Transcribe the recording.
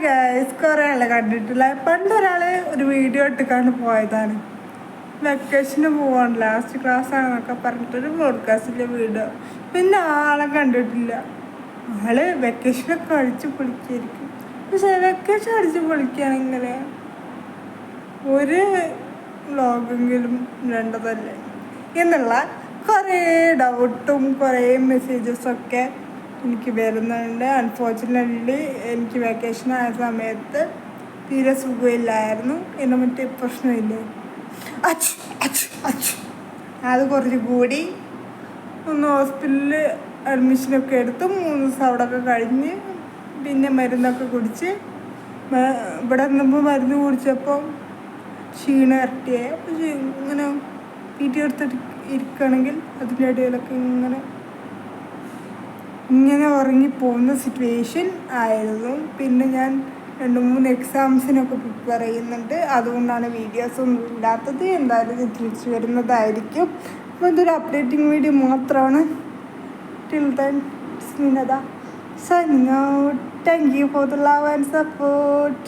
Guys, കുറേ ആളെ കണ്ടിട്ടില്ല. പണ്ടൊരാൾ ഒരു വീഡിയോ ഇട്ടിക്കാണ്ട് പോയതാണ്. വെക്കേഷന് പോവാണ്, ലാസ്റ്റ് ക്ലാസ് ആണെന്നൊക്കെ പറഞ്ഞിട്ടൊരു പോഡ്കാസ്റ്റിലെ വീഡിയോ. പിന്നെ ആളെ കണ്ടിട്ടില്ല. ആള് വെക്കേഷനൊക്കെ അടിച്ച് പൊളിക്കായിരിക്കും. പക്ഷേ വെക്കേഷൻ അടിച്ച് പൊളിക്കുകയാണെങ്കിൽ ഒരു വ്ളോഗെങ്കിലും വേണ്ടതല്ലേ എന്നുള്ള കുറേ ഡൗട്ടും കുറേ മെസ്സേജസൊക്കെ എനിക്ക് വരുന്നുണ്ട്. അൺഫോർച്ചുനേറ്റ്ലി എനിക്ക് വെക്കേഷൻ ആയ സമയത്ത് തീരെ സുഖമില്ലായിരുന്നു. എന്നെ മറ്റേ പ്രശ്നമില്ലേ, അത് കുറച്ച് കൂടി ഒന്ന് ഹോസ്പിറ്റലിൽ അഡ്മിഷനൊക്കെ എടുത്ത് 3 ദിവസം അവിടെയൊക്കെ കഴിഞ്ഞ് പിന്നെ മരുന്നൊക്കെ കുടിച്ച് ഇവിടെ നിന്നപ്പോൾ മരുന്ന് കുടിച്ചപ്പോൾ ക്ഷീണം ഇരട്ടിയായി. പക്ഷേ ഇങ്ങനെ പീറ്റി എടുത്തിട്ട് ഇരിക്കുകയാണെങ്കിൽ അതിൻ്റെ ഇടയിലൊക്കെ ഇങ്ങനെ ഉറങ്ങിപ്പോകുന്ന സിറ്റുവേഷൻ ആയിരുന്നു. പിന്നെ ഞാൻ 2-3 എക്സാംസിനൊക്കെ പ്രിപ്പയർ ചെയ്യുന്നുണ്ട്. അതുകൊണ്ടാണ് വീഡിയോസൊന്നും ഇല്ലാത്തത്. എന്തായാലും ഇത് തിരിച്ചു വരുന്നതായിരിക്കും. അപ്പോൾ ഇതൊരു അപ്ഡേറ്റിംഗ് വീഡിയോ മാത്രമാണ്. Till then it's me Nada signing out. Thank you for the love and support.